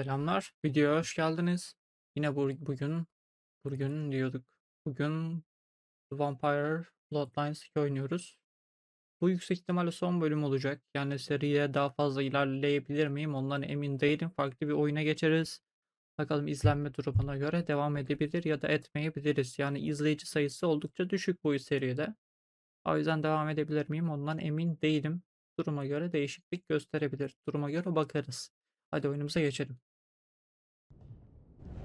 Selamlar. Videoya hoş geldiniz. Yine bugün diyorduk. Bugün The Vampire Bloodlines 2 oynuyoruz. Bu yüksek ihtimalle son bölüm olacak. Yani seriye daha fazla ilerleyebilir miyim? Ondan emin değilim. Farklı bir oyuna geçeriz. Bakalım izlenme durumuna göre devam edebilir ya da etmeyebiliriz. Yani izleyici sayısı oldukça düşük bu seride. O yüzden devam edebilir miyim? Ondan emin değilim. Duruma göre değişiklik gösterebilir. Duruma göre bakarız. Hadi oyunumuza geçelim.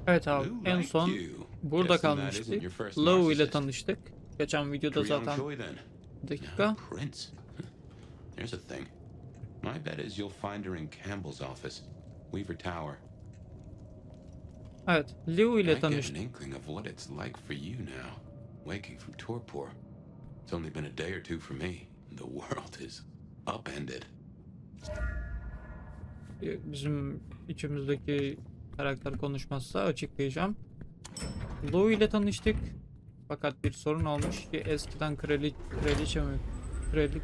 Evet abi, Lou en liked son you. burada Guessing that isn't kalmıştık. your first Lou ile narcissist. tanıştık. Geçen videoda Pretty young zaten choy then. bir dakika. Prince. Here's a thing. My bet is you'll find her in Campbell's office, Weaver Tower. Evet, Lou I ile get an tanıştık. inkling of what it's like for you now, waking from torpor. It's only been a day or two for me. The world is upended. Bizim içimizdeki karakter konuşmazsa açıklayacağım. Lou ile tanıştık. Fakat bir sorun olmuş ki eskiden kraliçe mi?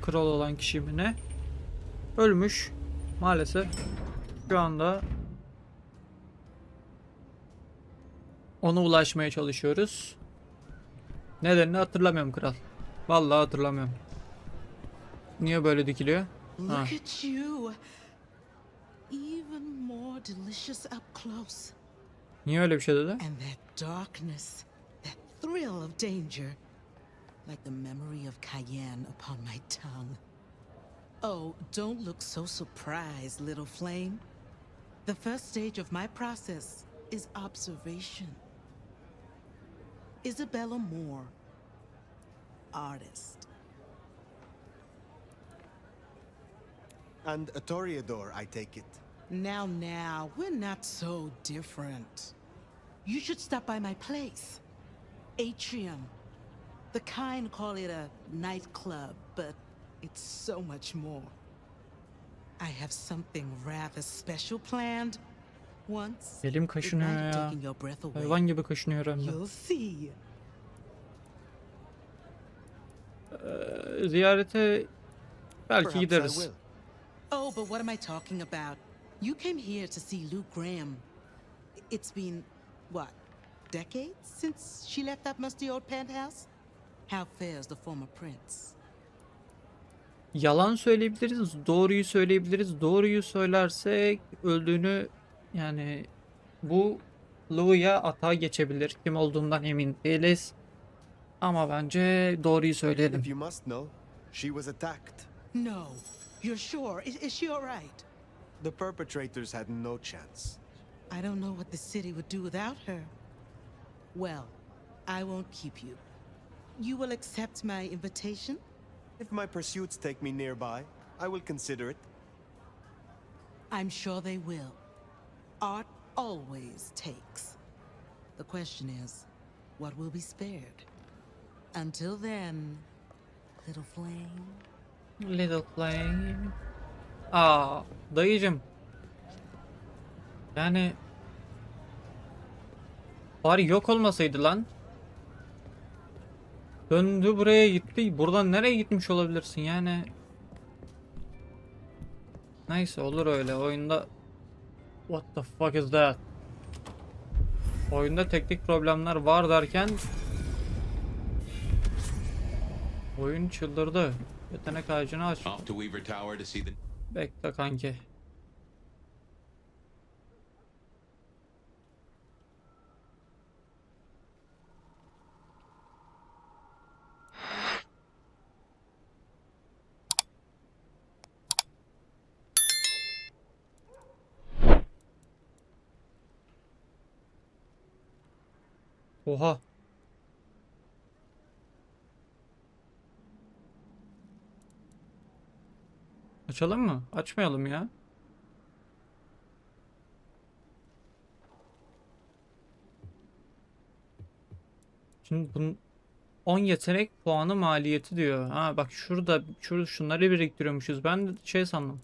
Kral olan kişi mi ne? Ölmüş. Maalesef. Şu anda ona ulaşmaya çalışıyoruz. Nedenini hatırlamıyorum kral. Vallahi hatırlamıyorum. Niye böyle dikiliyor? Look at you. Even more delicious up close. Niye öyle bir şey dedi? And that darkness, that thrill of danger. Like the memory of Cayenne upon my tongue. Oh, don't look so surprised, little flame. The first stage of my process is observation. Isabella Moore, artist. And a toreador, I take it. Now, we're not so different. You should stop by my place. Atrium. The kind call it a nightclub, but it's so much more. I have something rather special planned. Once, Elim it kaşınıyor might have ya. taken your breath away. Hayvan gibi kaşınıyor hem de. You'll see. Ziyarete belki Perhaps I gideriz. will. Oh, but what am I talking about? You came here to see Lou Graham. It's been, what, decades since she left that musty old penthouse? How fares the former prince? Yalan söyleyebiliriz, doğruyu söyleyebiliriz. Doğruyu söylersek öldüğünü, yani bu Lou'ya atağa geçebilir. Kim olduğundan emin değiliz. Ama bence doğruyu söyleyelim. If you must know, she was attacked. No. You're sure? Is she all right? The perpetrators had no chance. I don't know what the city would do without her. Well, I won't keep you. You will accept my invitation? If my pursuits take me nearby, I will consider it. I'm sure they will. Art always takes. The question is, what will be spared? Until then, little flame. Little flame. Aa, dayıcım. Yani bari yok olmasaydı lan. Döndü buraya gitti. Buradan nereye gitmiş olabilirsin yani? Neyse, olur öyle. Oyunda what the fuck is that? Oyunda teknik problemler var derken oyun çıldırdı. Yetenek ağacını aç. Off to Weaver Tower to see the... Bekle kanki. Oha. Açalım mı? Açmayalım ya. Şimdi bunun 10 yetenek puanı maliyeti diyor. Ha bak şurada şunları biriktiriyormuşuz. Ben de şey sandım.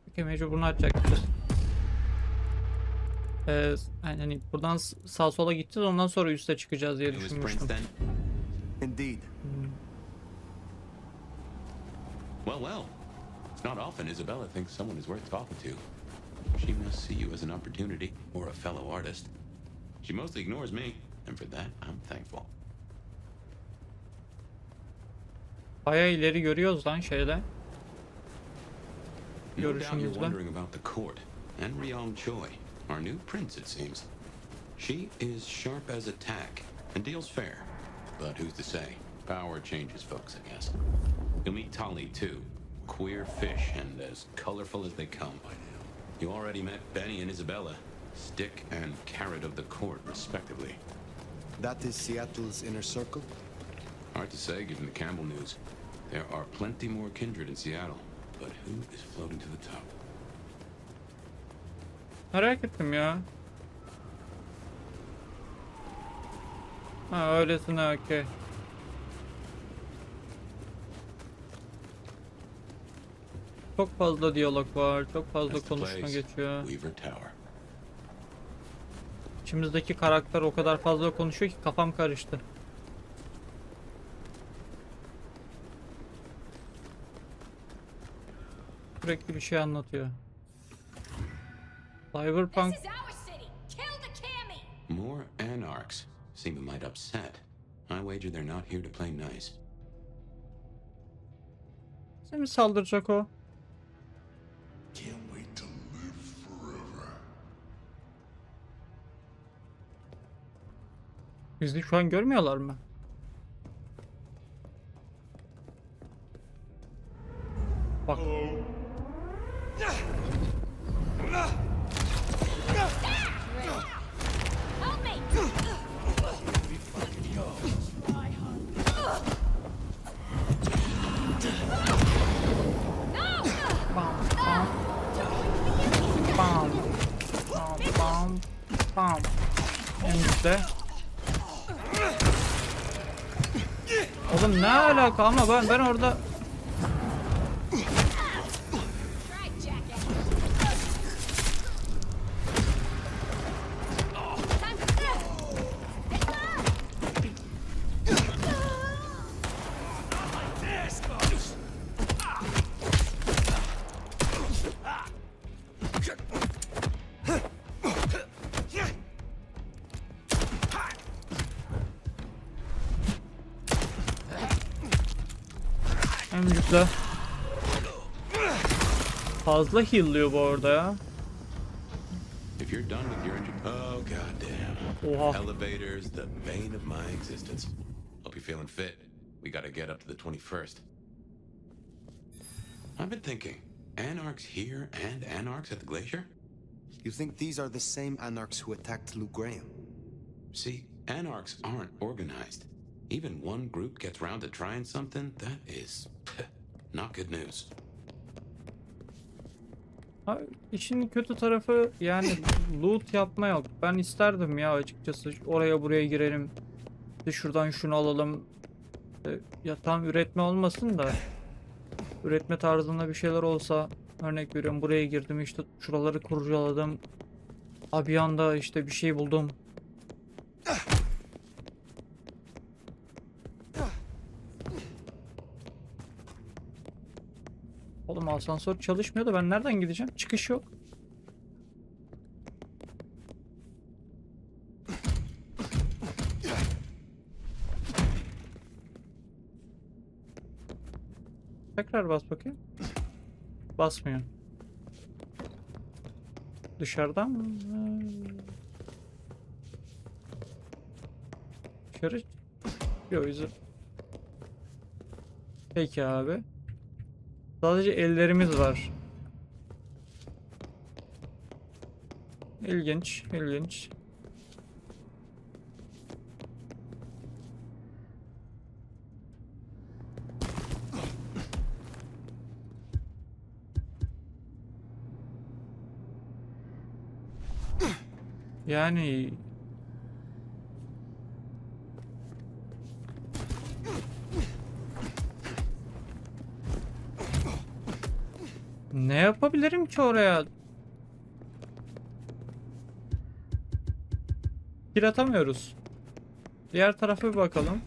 Peki mecbur bunu açacakmışız. Hani buradan sağ sola gideceğiz, ondan sonra üste çıkacağız diye It was Prince düşünmüştüm. then? Indeed. Well, well. Not often Isabella thinks someone is worth talking to. She must see you as an opportunity or a fellow artist. She mostly ignores me, and for that I'm thankful. Bayağı ileri görüyoruz lan şeyde. No doubt you're Görüşümüzde. wondering about the court and Ryong Choi, our new prince it seems. She is sharp as a tack and deals fair, but who's to say? Power changes folks, I guess. You'll meet Tali too, queer fish and as colorful as they come. You already met Benny and Isabella, stick and carrot of the court, respectively. That is Seattle's inner circle? Hard to say given the Campbell news. There are plenty more kindred in Seattle, but who is floating to the top? Merak ettim ya. Ha öylesine okey. Çok fazla diyalog var, çok fazla That's the konuşma place, geçiyor. Weaver Tower. İçimizdeki karakter o kadar fazla konuşuyor ki kafam karıştı. Sürekli bir şey anlatıyor. Cyberpunk This is our city. Kill the Cammy. More anarchs seem a mite upset. I wager they're not here to play nice. bize mi saldıracak o? Can't wait to live forever. Bizi şu an görmüyorlar mı? Bak. Help me. Bam bam. Bam. Bam bam. Bam. En üstte. Oğlum ne alaka ama ben orada Try, jackass. Time to en üstte. Fazla heal'lıyor bu arada ya. If you're done with your engine, oh goddamn! Oha. Elevators, the bane of my existence. Hope you're feeling fit. We gotta get up to the 21st. I've been thinking, anarchs here and anarchs at the glacier. You think these are the same anarchs who attacked Lou Graham? See, anarchs aren't organized. Even one group gets round to trying something, that is not good news. Ha, işin kötü tarafı yani loot yapma yok. Ben isterdim ya açıkçası. Oraya buraya girelim. İşte şuradan şunu alalım. Ya tam üretme olmasın da üretme tarzında bir şeyler olsa, örnek veriyorum, buraya girdim işte şuraları kurcaladım. Abi bir anda işte bir şey buldum. Oğlum asansör çalışmıyor da ben nereden gideceğim? Çıkış yok. Tekrar bas bakayım. Basmıyor. Dışarıdan mı? Dışarı. Yok yüzü. Peki abi. Sadece ellerimiz var. İlginç, ilginç. Yani ne yapabilirim ki oraya? Kill atamıyoruz. Diğer tarafa bir bakalım.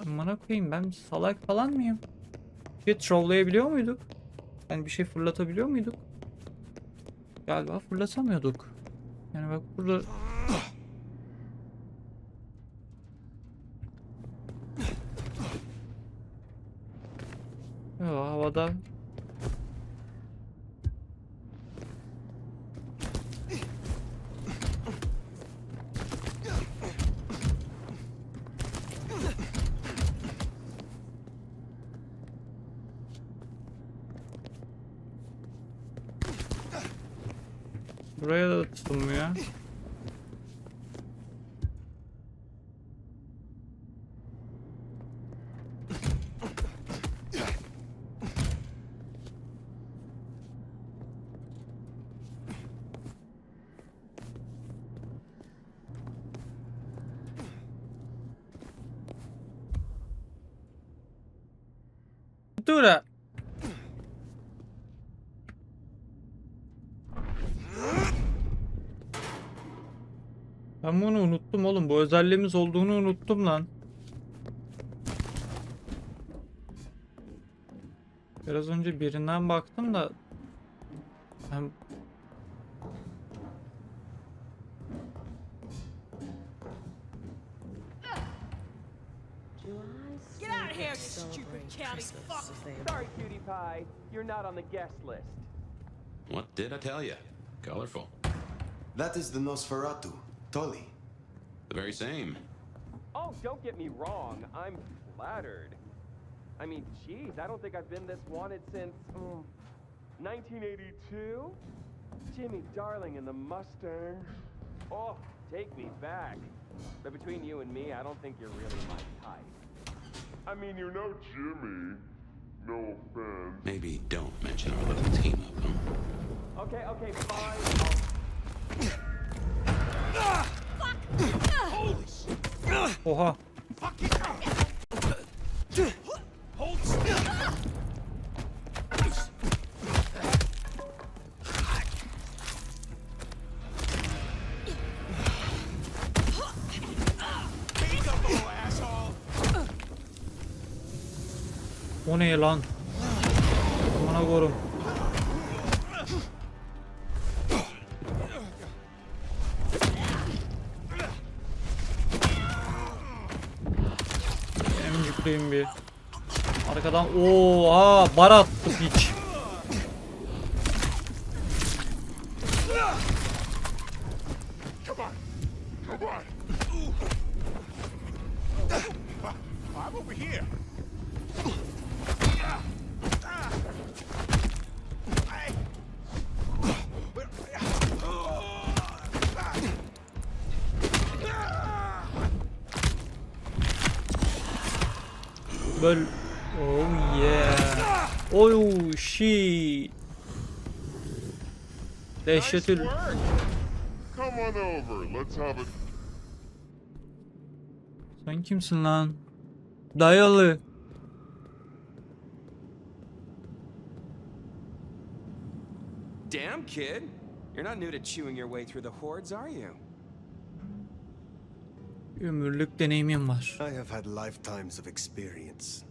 Amına koyayım, ben salak falan mıyım? Bir şey trolllayabiliyor muyduk? Yani bir şey fırlatabiliyor muyduk? Galiba fırlatamıyorduk. Yani bak burada... Yo, havada... Buraya da tutunmuyor. Dur. Ben bunu unuttum oğlum. Bu özelliğimiz olduğunu unuttum lan. Biraz önce birinden baktım da ben... Get out of here, you stupid county fuck! Sorry, cutie pie. You're not on the guest list. What did I tell you? Colorful. That is the Nosferatu, Tolly. The very same. Oh, don't get me wrong. I'm flattered. I mean, geez, I don't think I've been this wanted since 1982. Jimmy Darling and the Mustang. Oh, take me back. But between you and me, I don't think you're really my type. I mean, you're no Jimmy. No offense. Maybe don't mention our little team up, huh? Okay, fine. Oha. O ne lan? Bana korum. Emcikleyim bir. Arkadan oha bar attı piç. Come on. Come on. I'm over here. Böl. Oh yeah. Oh shit. Dehşetül. Nice work. Come on over. Let's have it. Sen kimsin lan? Dayalı. Damn, kid. You're not new to chewing your way through the hordes, are you? Ömürlük deneyimim var. I have had lifetimes of experience.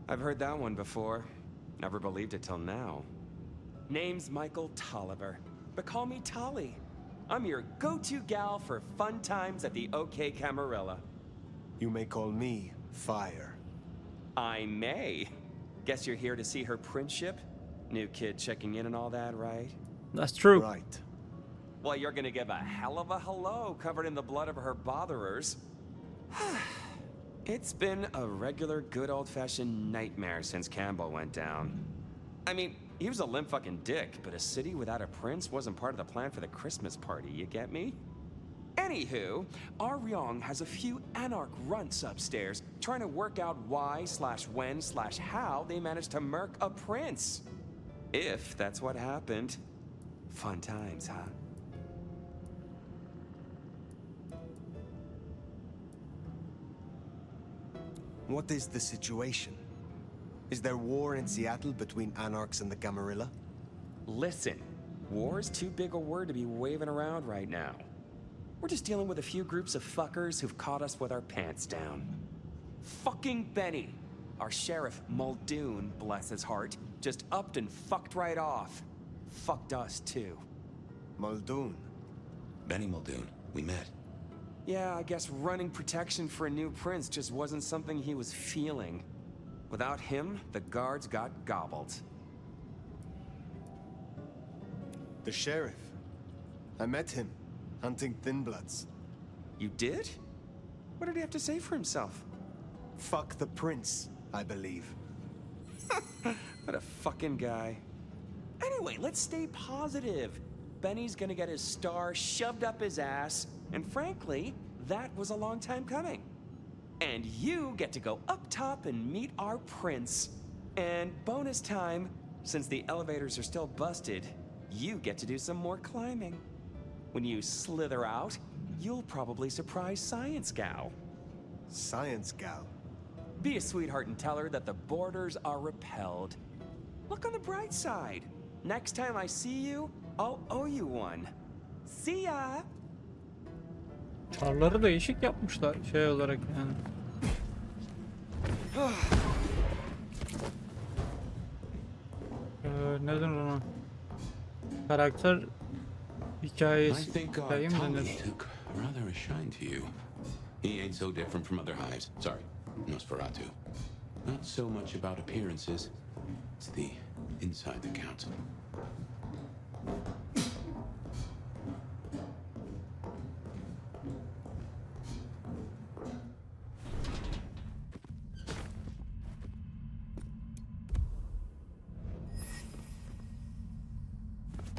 I've heard that one before. Never believed it till now. Name's Michael Tolliver, but call me Tolly. I'm your go-to gal for fun times at the OK Camarilla. You may call me Fire. I may. Guess you're here to see her princip? New kid checking in and all that, right? That's true. Right. Well, you're gonna give a hell of a hello covered in the blood of her botherers. It's been a regular good old-fashioned nightmare since Campbell went down. I mean, he was a limp fucking dick, but a city without a prince wasn't part of the plan for the Christmas party, you get me? Anywho, our Ryong has a few anarch runts upstairs trying to work out why/when/how they managed to murk a prince. If that's what happened. Fun times, huh? What is the situation? Is there war in Seattle between Anarchs and the Camarilla? Listen, war's too big a word to be waving around right now. We're just dealing with a few groups of fuckers who've caught us with our pants down. Fucking Benny. Our sheriff, Muldoon, bless his heart, just upped and fucked right off. Fucked us too. Muldoon. Benny Muldoon, we met. Yeah, I guess running protection for a new prince just wasn't something he was feeling. Without him, the guards got gobbled. The sheriff. I met him, hunting Thin Bloods. You did? What did he have to say for himself? Fuck the prince, I believe. What a fucking guy. Anyway, let's stay positive. Benny's gonna get his star shoved up his ass, and frankly, that was a long time coming. And you get to go up top and meet our prince. And bonus time, since the elevators are still busted, you get to do some more climbing. When you slither out, you'll probably surprise Science Gal. Science gal. Be a sweetheart and tell her that the borders are repelled. Look on the bright side. Next time I see you, I'll owe you one. See ya! Çarları değişik yapmışlar şey olarak yani. Neden ona? Karakter I hikayesi think hikaye mi Tommy denir? took rather a shine to you. He ain't so different from other hives. Sorry, Nosferatu. Not so much about appearances. It's the inside that counts.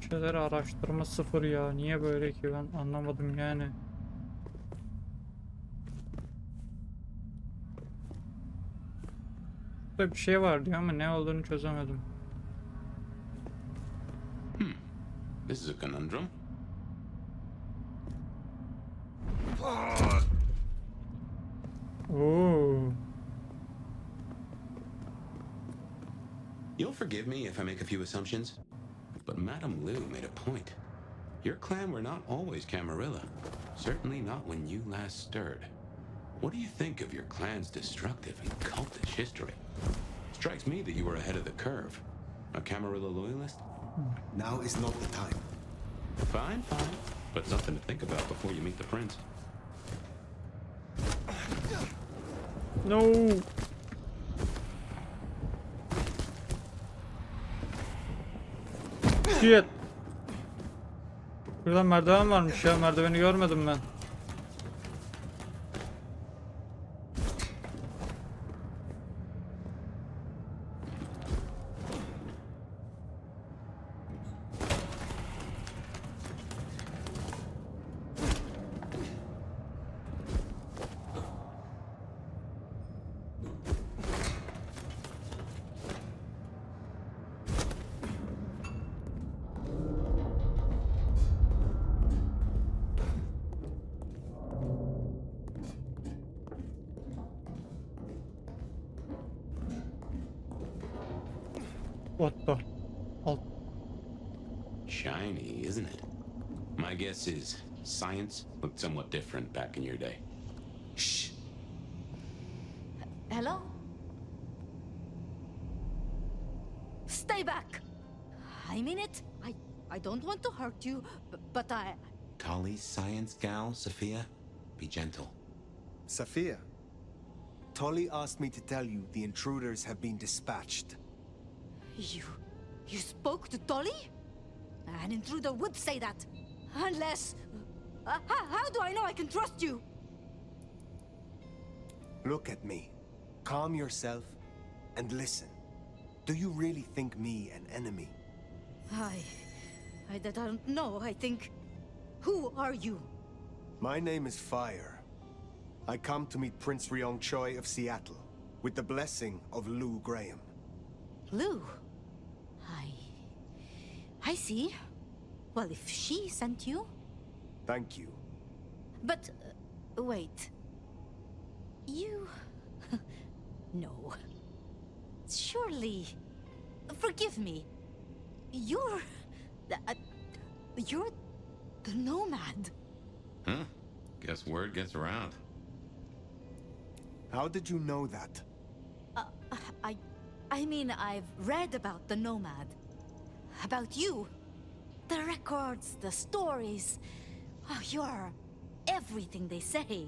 Şeyler araştırma sıfır ya. Niye böyle ki ben anlamadım yani. Burada bir şey var diyor ama ne olduğunu çözemedim. This is a conundrum. Oo. You'll forgive me if I make a few assumptions, but Madame Lou made a point. Your clan were not always Camarilla. Certainly not when you last stirred. What do you think of your clan's destructive and cultish history? Strikes me that you were ahead of the curve. A Camarilla loyalist? Now is not the time. Fine, fine. But something to think about before you meet the prince. No. Shit. Buradan merdiven varmış ya. Merdiveni görmedim ben. What the? Alt. Shiny, isn't it? My guess is science looked somewhat different back in your day. Shh. Hello? Stay back! I mean it. I don't want to hurt you, but I... Tolly's science gal, Sophia? Be gentle. Sophia. Tolly asked me to tell you the intruders have been dispatched. You spoke to Tolly? An intruder would say that. Unless... how do I know I can trust you? Look at me. Calm yourself and listen. Do you really think me an enemy? I don't know. I think... Who are you? My name is Fire. I come to meet Prince Ryong Choi of Seattle, with the blessing of Lou Graham. Lou? I see. Well, if she sent you... Thank you. But, wait. You... No. Surely... Forgive me. You're the nomad. Huh? Guess word gets around. How did you know that? I mean, I've read about the nomad. About you. The records, the stories. Oh, you're everything they say.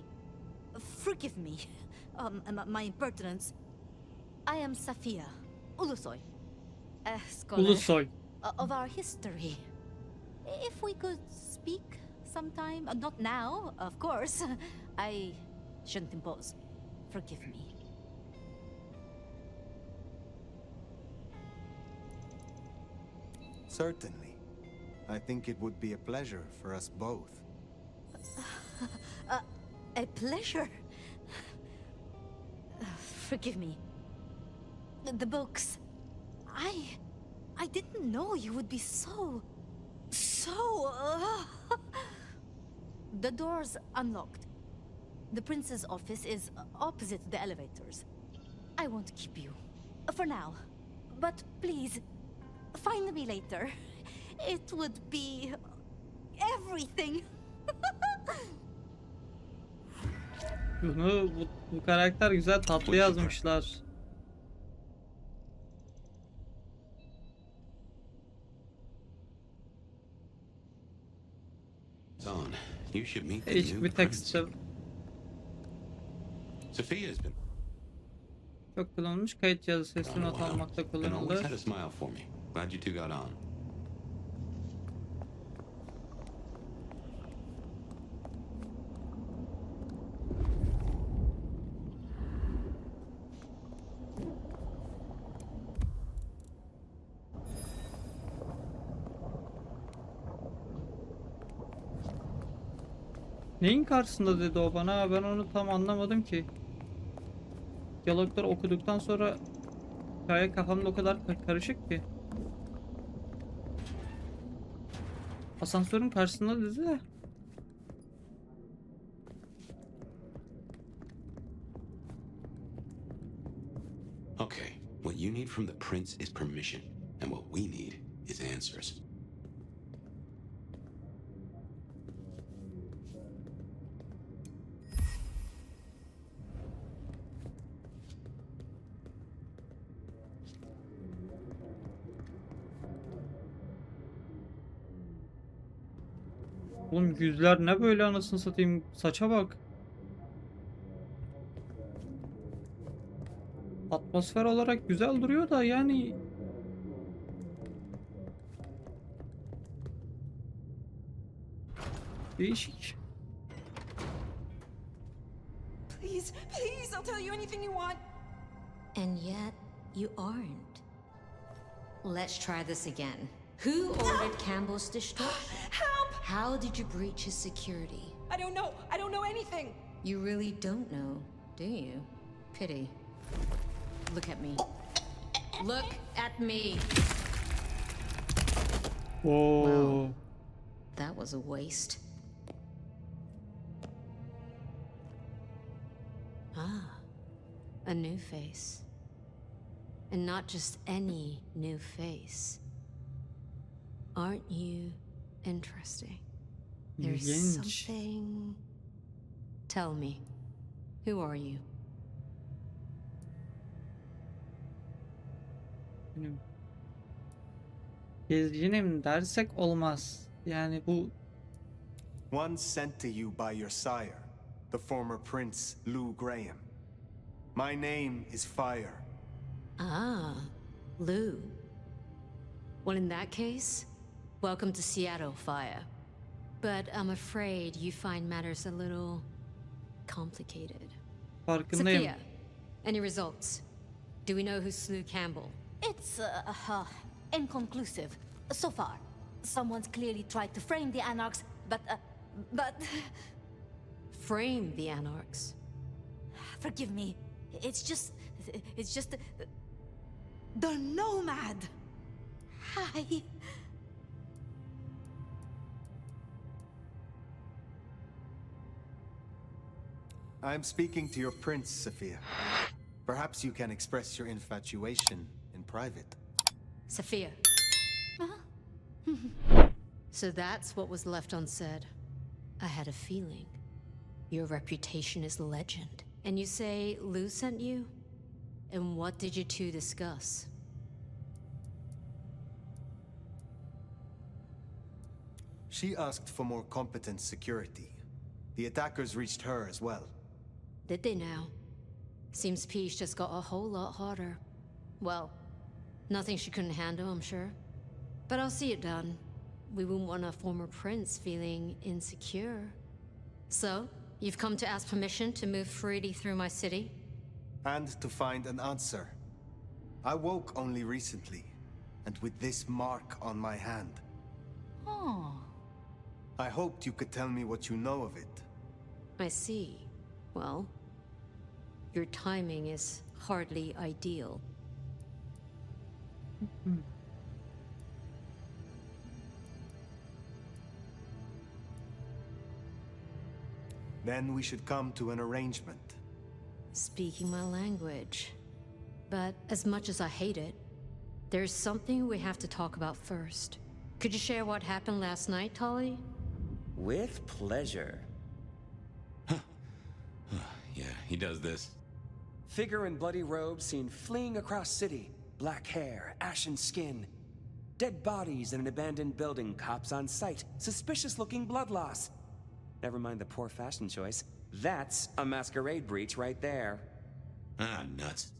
Forgive me, my impertinence. I am Safia Ulusoy, a scholar Ulusoy. of our history. If we could speak sometime, not now, of course. I shouldn't impose. Forgive me. Certainly. I think it would be a pleasure for us both. A pleasure. Forgive me. The books. I didn't know you would be so... The door's unlocked. The prince's office is opposite the elevators. I won't keep you. For now. But please, find me later. It would be... everything. Bu karakter güzel, tatlı yazmışlar. On. You should meet the Değişik new bir prince. teksti. Sophia's been Çok kullanılmış. Kayıt cihazı sesli not almakta and always kullanılır. had a smile for me. Glad you two got on. Neyin karşısında dedi o bana? Ben onu tam anlamadım ki. Diyalogları okuduktan sonra hikaye kafamda o kadar karışık ki. Asansörün karşısında dedi de. Okay, what you need from the prince is permission, and what we need is answers. Oğlum yüzler ne böyle, anasını satayım, saça bak. Atmosfer olarak güzel duruyor da yani. Değişik. Please, please, I'll tell you anything you want. And yet, you aren't. Let's try this again. Who ordered Campbell's destruction? Help! How did you breach his security? I don't know. I don't know anything. You really don't know, do you? Pity. Look at me. Look at me. Oo. That was a waste. Ah, a new face. And not just any new face. Aren't you interesting? There's İlginç. something... Tell me, who are you? Benim gezginim dersek olmaz. Yani bu One sent to you by your sire, the former Prince Lou Graham. My name is Fire. Ah, Lou. Well, in that case, welcome to Seattle, Fire. But I'm afraid you find matters a little complicated. farkındayım. Sophia, any results? Do we know who slew Campbell? It's inconclusive so far. Someone's clearly tried to frame the anarchs, but Frame the anarchs. forgive me. It's just the nomad. Hi. I'm speaking to your prince, Sophia. Perhaps you can express your infatuation in private. Sophia. So that's what was left unsaid. I had a feeling. Your reputation is legend. And you say Lou sent you? And what did you two discuss? She asked for more competent security. The attackers reached her as well. Did they now? Seems peace just got a whole lot harder. Well, nothing she couldn't handle, I'm sure. But I'll see it done. We wouldn't want a former prince feeling insecure. So, you've come to ask permission to move freely through my city? And to find an answer. I woke only recently, and with this mark on my hand. Oh. I hoped you could tell me what you know of it. I see. Well, your timing is hardly ideal. Then we should come to an arrangement. Speaking my language. But as much as I hate it, there's something we have to talk about first. Could you share what happened last night, Tolly? With pleasure. Yeah, he does this. Figure in bloody robes seen fleeing across city. Black hair, ashen skin. Dead bodies in an abandoned building, cops on site. Suspicious looking blood loss. Never mind the poor fashion choice. That's a masquerade breach right there. Ah, nuts.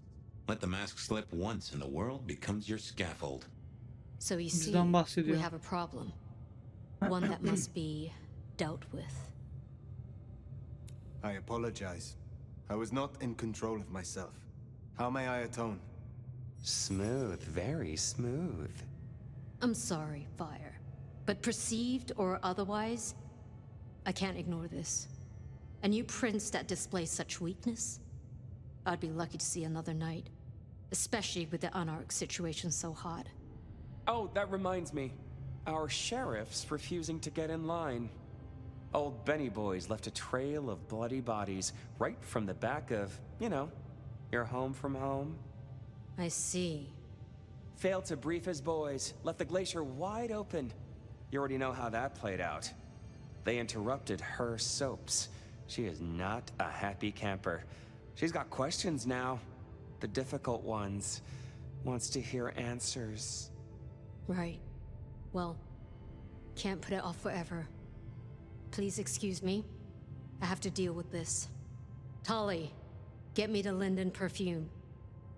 Let the mask slip once and the world becomes your scaffold. So you see, Bizden bahsediyor. we have a problem. One that must be dealt with. I apologize. I was not in control of myself. How may I atone? Smooth, very smooth. I'm sorry, Fire. But perceived or otherwise, I can't ignore this. A new prince that displays such weakness? I'd be lucky to see another night. Especially with the Anarch situation so hot. Oh, that reminds me. Our sheriff's refusing to get in line. Old Benny boys left a trail of bloody bodies right from the back of, you know, your home from home. I see. Failed to brief his boys, left the glacier wide open. You already know how that played out. They interrupted her soaps. She is not a happy camper. She's got questions now. The difficult ones. Wants to hear answers. Right. Well, can't put it off forever. Please excuse me. I have to deal with this. Tolly, get me the linden perfume.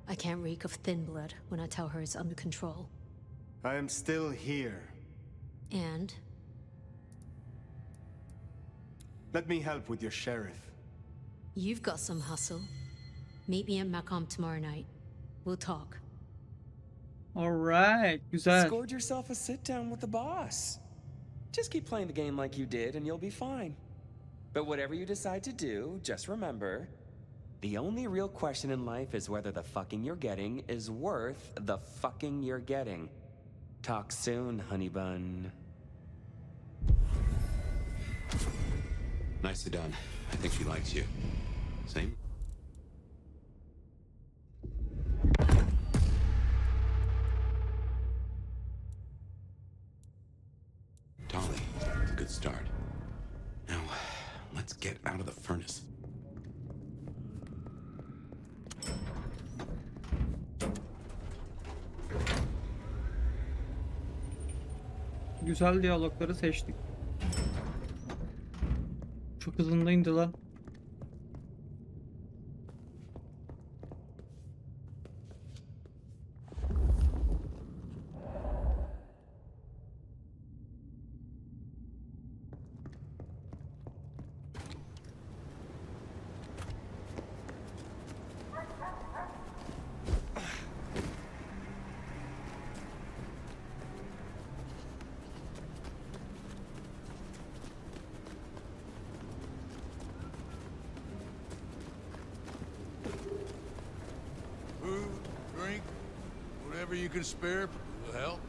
I can't reek of thin blood when I tell her it's under control. I am still here. And? Let me help with your sheriff. You've got some hustle. Meet me at Macomb tomorrow night. We'll talk. Alright, güzel. Scored yourself a sit down with the boss. Just keep playing the game like you did and you'll be fine. But whatever you decide to do, just remember, the only real question in life is whether the fucking you're getting is worth the fucking you're getting. Talk soon, honey bun. Nicely done. I think she likes you. Same? Tolly, it's a good start. Now, let's get out of the furnace. Güzel diyalogları seçtik. Çok hızında indi lan. Food, drink, whatever you can spare will help.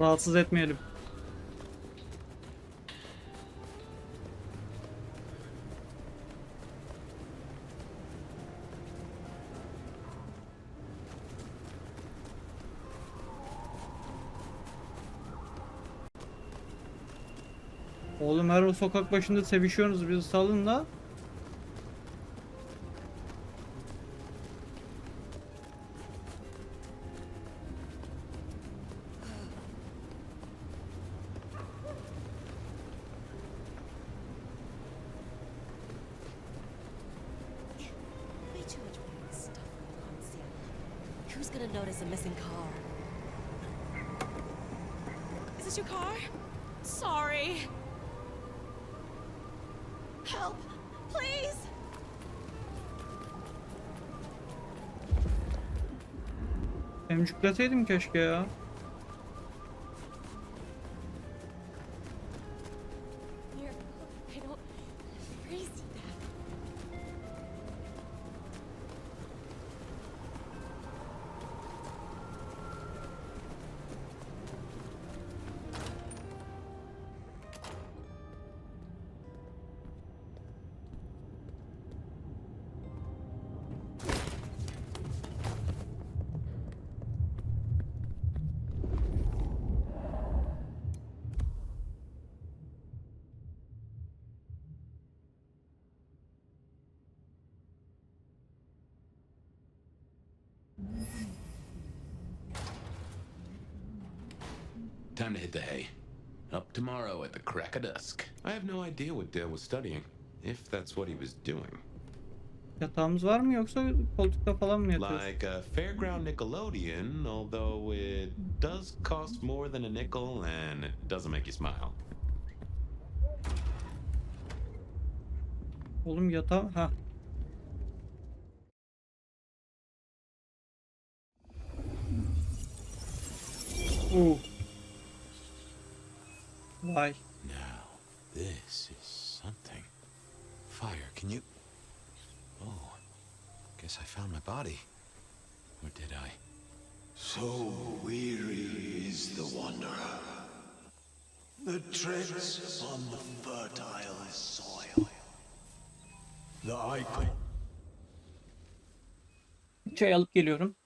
Rahatsız etmeyelim. Oğlum her o sokak başında sevişiyorsunuz, bizi salın da. Way too much weird stuff going on in Seattle. Who's gonna notice a missing car? Is this your car? Sorry. Help! Please! Emcükleteydim keşke ya. Here, I don't crazy that. Time to hit the hay. Up tomorrow at the crack of dusk. I have no idea what Dale was studying, if that's what he was doing. Yatağımız var mı yoksa koltukta falan mı yatıyoruz? Like a fairground Nickelodeon, although it does cost more than a nickel and it doesn't make you smile. Oğlum yatağım... Ha. Vay. Now, this is something. Fire, can you... Oh, guess I found my body. Or did I? So weary is the wanderer that treads on the fertile soil. The icon. Çay alıp geliyorum.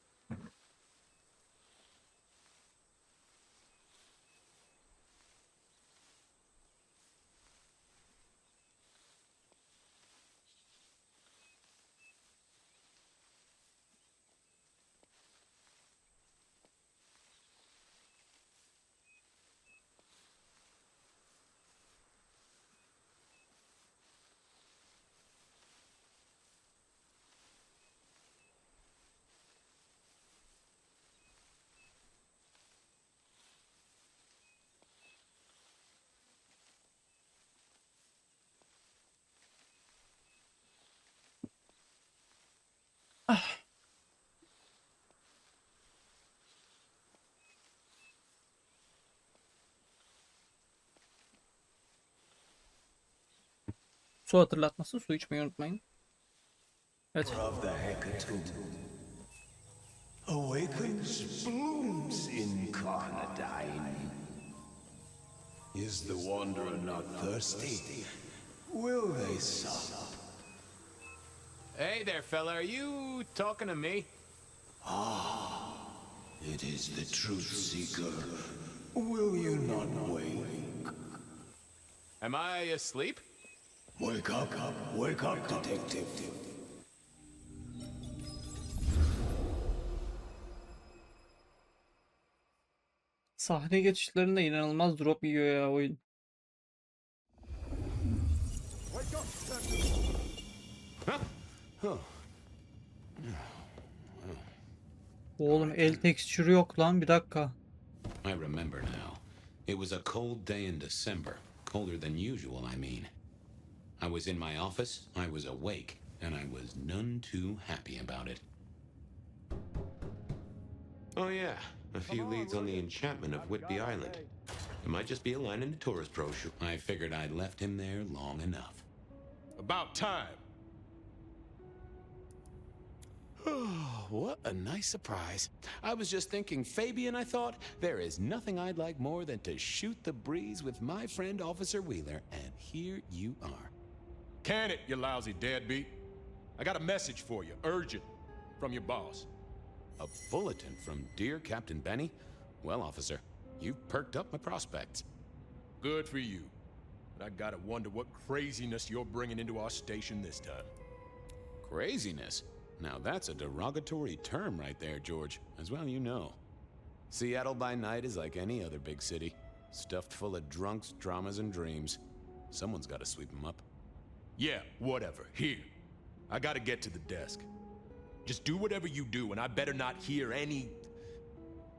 Su hatırlatması, su içmeyi unutmayın. Evet. Of the hecatomb awakens blooms incarnadine. Is the wanderer not thirsty? Will they sup? Hey there, fella. Are you talking to me? Ah, it is the truth seeker. Will you not wake? Am I asleep? Wake up, detective. Sahne geçişlerinde inanılmaz drop yiyor ya oyun. Oğlum el tekstürü yok lan, bir dakika. I remember now. It was a cold day in December. Colder than usual, I mean. I was in my office, I was awake, and I was none too happy about it. Oh yeah, a few leads on the enchantment of Whitby Island. It might just be a line in the tourist brochure. I figured I'd left him there long enough. About time. What a nice surprise. I was just thinking, Fabian, I thought, there is nothing I'd like more than to shoot the breeze with my friend Officer Wheeler, and here you are. Can it, you lousy deadbeat? I got a message for you, urgent, from your boss. A bulletin from dear Captain Benny? Well, officer, you've perked up my prospects. Good for you. but I gotta wonder what craziness you're bringing into our station this time. Craziness? Now that's a derogatory term right there, George. As well you know. Seattle by night is like any other big city. Stuffed full of drunks, dramas, and dreams. Someone's gotta sweep them up. Yeah, whatever. Here. I gotta get to the desk. Just do whatever you do, and I better not hear any...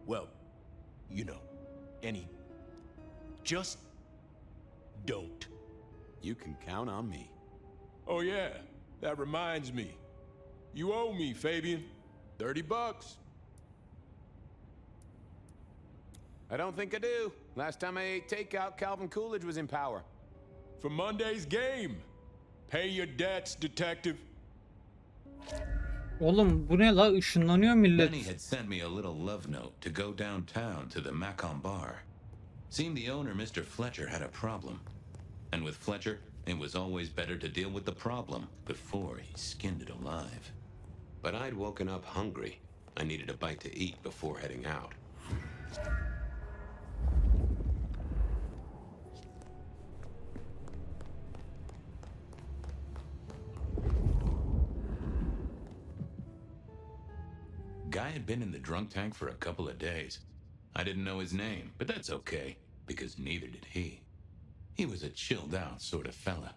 Well, you know, any... Just don't. You can count on me. Oh yeah, that reminds me. You owe me, Fabian. $30. I don't think I do. Last time I ate takeout, Calvin Coolidge was in power. For Monday's game. Pay your debts, detective. Oğlum bu ne la? Işınlanıyor millet. Benny had sent me a little love note to go downtown to the Macon bar. Seemed the owner, Mr. Fletcher, had a problem. And with Fletcher, it was always better to deal with the problem before he skinned it alive. But I'd woken up hungry. I needed a bite to eat before heading out. Guy had been in the drunk tank for a couple of days. I didn't know his name, but that's okay, because neither did he. He was a chilled out sort of fella.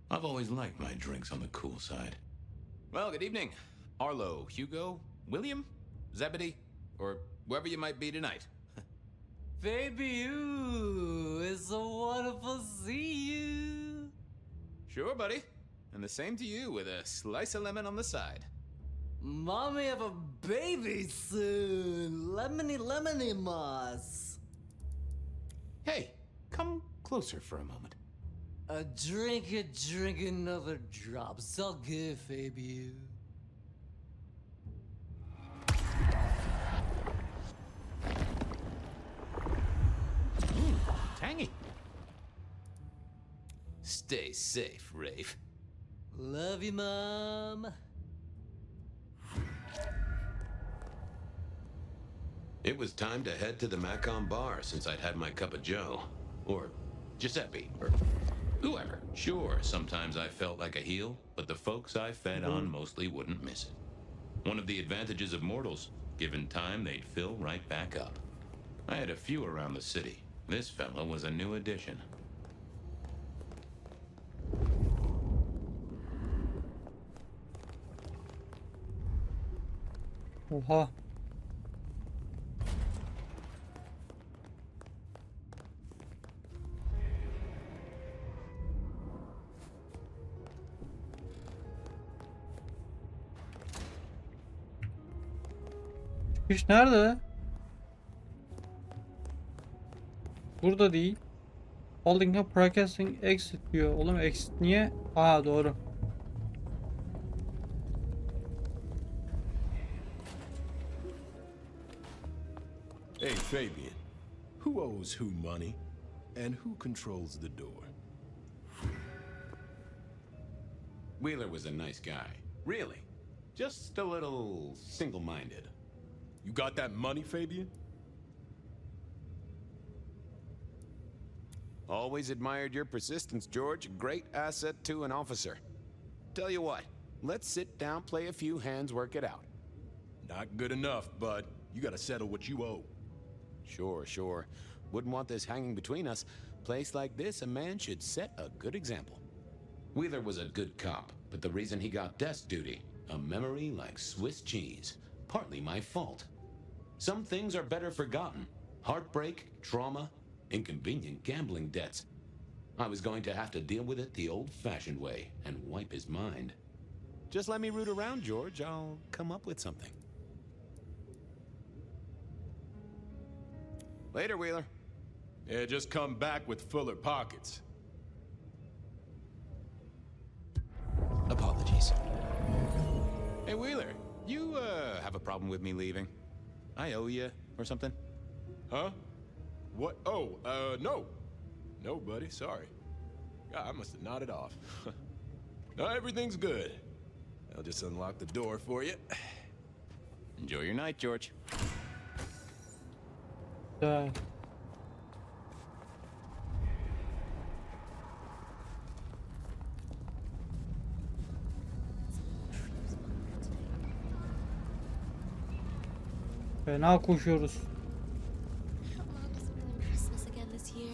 I've always liked my drinks on the cool side. Well, good evening. Arlo, Hugo, William, Zebedee, or wherever you might be tonight. Baby, it's so wonderful to see you. Sure, buddy. And the same to you with a slice of lemon on the side. Mommy have a baby soon. Lemony moss. Hey, come closer for a moment. Drink another drop. It's all good, Fabian. Tangy. Stay safe, Rafe. Love you, Mom. It was time to head to the Macon bar since I'd had my cup of joe. Or Giuseppe, or whoever. Sure, sometimes I felt like a heel, but the folks I fed on mostly wouldn't miss it. One of the advantages of mortals, given time, they'd fill right back up. I had a few around the city. This fella was a new addition. Oha. Çıkış nerede? Burada değil. Holding up broadcasting exit diyor. Oğlum exit niye? Aa doğru. Hey, Fabian. Who owes who money? And who controls the door? Wheeler was a nice guy. Really. Just a little single-minded. You got that money, Fabian? Always admired your persistence, George. A great asset to an officer. Tell you what, let's sit down, play a few hands, work it out. Not good enough, bud. You gotta settle what you owe. Sure. Wouldn't want this hanging between us. Place like this, a man should set a good example. Wheeler was a good cop, but the reason he got desk duty, a memory like Swiss cheese. Partly my fault. Some things are better forgotten. Heartbreak, trauma, inconvenient gambling debts. I was going to have to deal with it the old-fashioned way and wipe his mind. Just let me root around, George. I'll come up with something. Later, Wheeler. Yeah, just come back with fuller pockets. Apologies. Hey, Wheeler, you, have a problem with me leaving? I owe you or something? Huh? What? Oh, no. No, buddy, sorry. God, I must have nodded off. No, everything's good. I'll just unlock the door for you. Enjoy your night, George. Fena koşuyoruz. I don't want to spend Christmas again this year.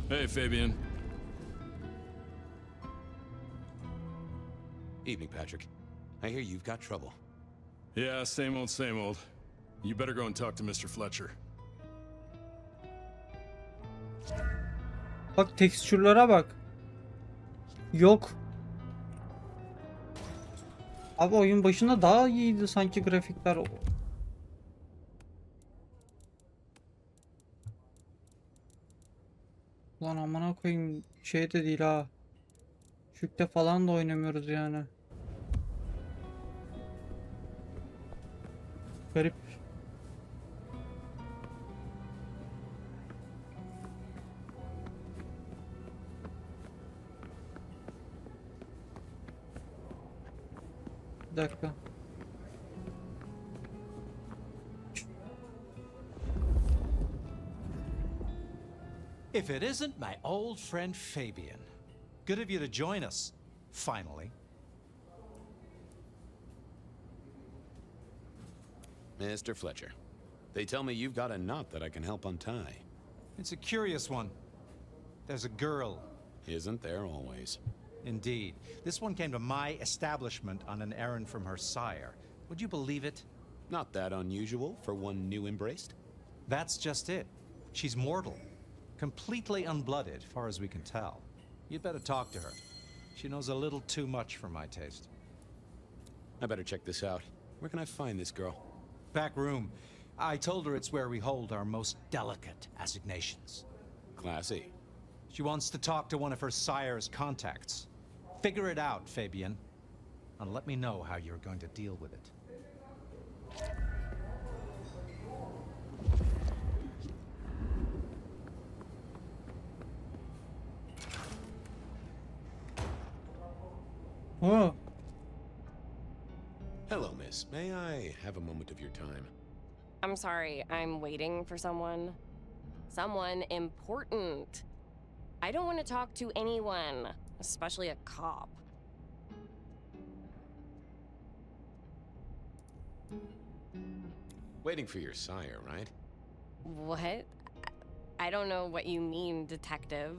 Hey, Fabian. Evening, Patrick. I hear you've got trouble. Yeah, same old, same old. You better go and talk to Mr. Fletcher. Bak tekstürlere bak. Yok. Abi oyun başında daha iyiydi sanki grafikler. Lan amına koyayım, şey de değil ha. Şükte falan da oynamıyoruz yani. Garip. Bir dakika. If it isn't my old friend Fabian. Good of you to join us, finally. Mr. Fletcher, they tell me you've got a knot that I can help untie. It's a curious one. There's a girl. Isn't there always? Indeed. This one came to my establishment on an errand from her sire. Would you believe it? Not that unusual for one new embraced. That's just it. She's mortal. Completely unblooded, far as we can tell. You'd better talk to her. She knows a little too much for my taste. I better check this out. Where can I find this girl? Back room. I told her it's where we hold our most delicate assignations. Classy. She wants to talk to one of her sire's contacts. Figure it out, Fabian. And let me know how you're going to deal with it. Oh. Hello, miss. May I have a moment of your time? I'm sorry, I'm waiting for someone. Someone important. I don't want to talk to anyone, especially a cop. Waiting for your sire, right? What? I don't know what you mean, detective.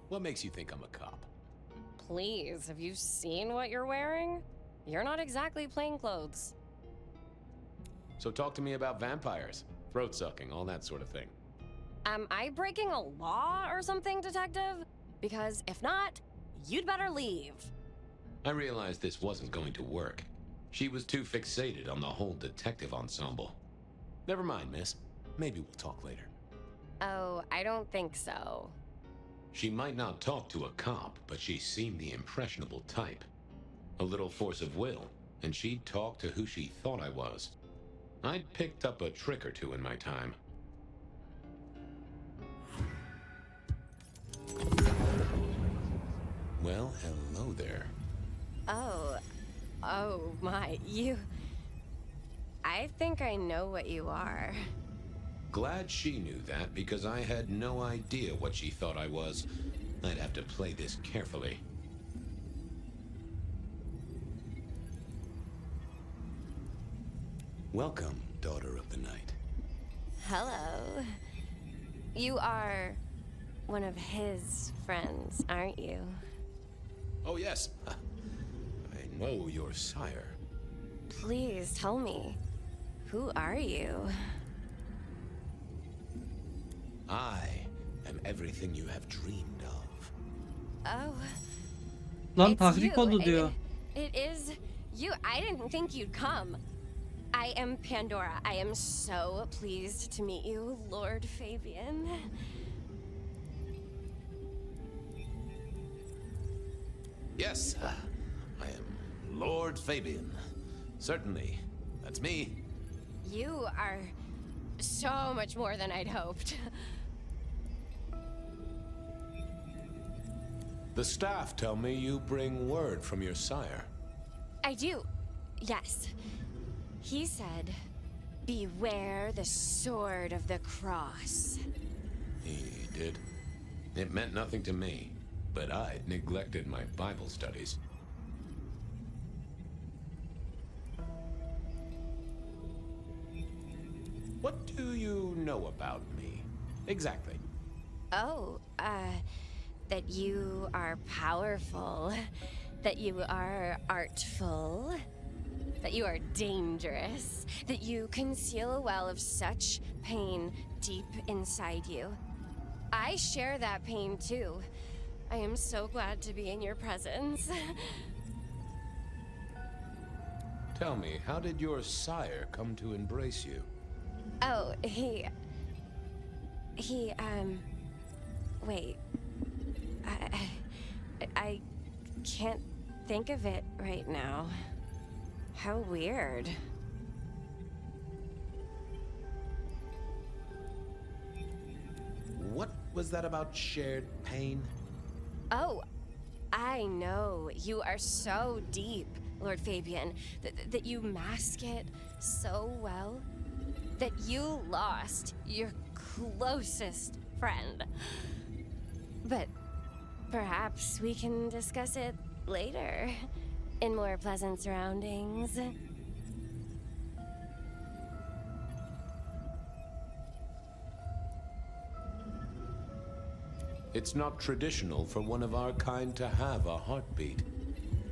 What makes you think I'm a cop? Please, have you seen what you're wearing? You're not exactly plainclothes. So talk to me about vampires, throat sucking, all that sort of thing. Am I breaking a law or something, detective? Because if not, you'd better leave. I realized this wasn't going to work. She was too fixated on the whole detective ensemble. Never mind, miss. Maybe we'll talk later. Oh, I don't think so. She might not talk to a cop, but she seemed the impressionable type. A little force of will, and she'd talk to who she thought I was. I'd picked up a trick or two in my time. Well, hello there. Oh my, you... I think I know what you are. Glad she knew that, because I had no idea what she thought I was. I'd have to play this carefully. Welcome, daughter of the night. Hello. You are one of his friends, aren't you? Oh, yes. I know your sire. Please tell me, who are you? I am everything you have dreamed of. Oh. Lan it's tahrik you. oldu diyor. It is you. I didn't think you'd come. I am Pandora. I am so pleased to meet you, Lord Fabian. Yes, I am Lord Fabian. Certainly. That's me. You are so much more than I'd hoped. The staff tell me you bring word from your sire. I do. Yes. He said Beware the sword of the cross. He did. It meant nothing to me, but I neglected my Bible studies. What do you know about me? Exactly. Oh, that you are powerful, that you are artful, that you are dangerous, that you conceal a well of such pain deep inside you. I share that pain too. I am so glad to be in your presence. Tell me, how did your sire come to embrace you? Oh, wait. I can't think of it right now. How weird. What was that about shared pain? Oh, I know. You are so deep, Lord Fabian, that you mask it so well. That you lost your closest friend. But perhaps we can discuss it later, in more pleasant surroundings. It's not traditional for one of our kind to have a heartbeat.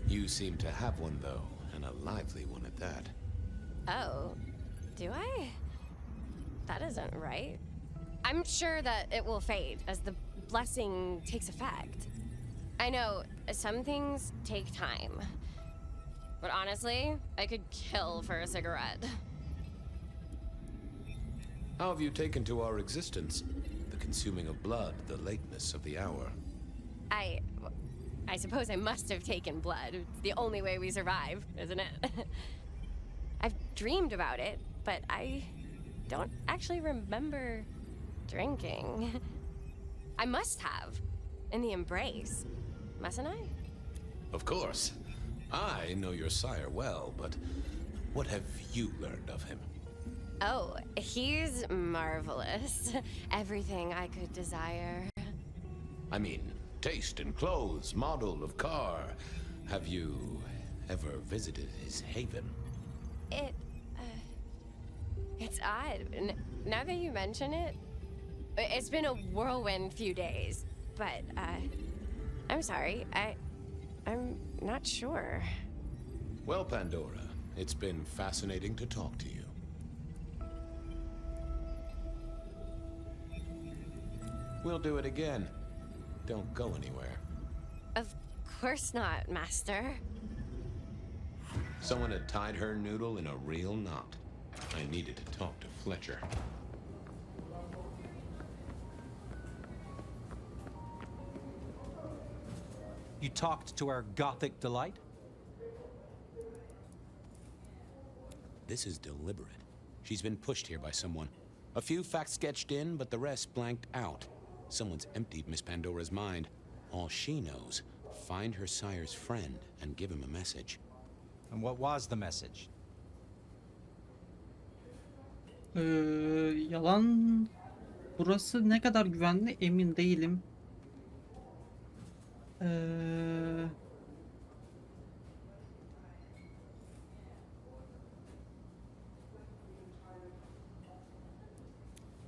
You seem to have one, though, and a lively one at that. Oh, do I? That isn't right. I'm sure that it will fade as the blessing takes effect. I know some things take time. But honestly, I could kill for a cigarette. How have you taken to our existence? The consuming of blood, the lateness of the hour. I suppose I must have taken blood. It's the only way we survive, isn't it? I've dreamed about it, but I don't actually remember drinking. I must have. In the embrace. Mustn't I? Of course. I know your sire well, but what have you learned of him? Oh, he's marvelous. Everything I could desire. I mean, taste in clothes, model of car. Have you ever visited his haven? It's odd. Now that you mention it, it's been a whirlwind few days. But, I'm sorry. I'm not sure. Well, Pandora, it's been fascinating to talk to you. We'll do it again. Don't go anywhere. Of course not, Master. Someone had tied her noodle in a real knot. I needed to talk to Fletcher. You talked to our Gothic delight? This is deliberate. She's been pushed here by someone. A few facts sketched in, but the rest blanked out. Someone's emptied Miss Pandora's mind. All she knows, find her sire's friend and give him a message. And what was the message? Yalan. Burası ne kadar güvenli emin değilim.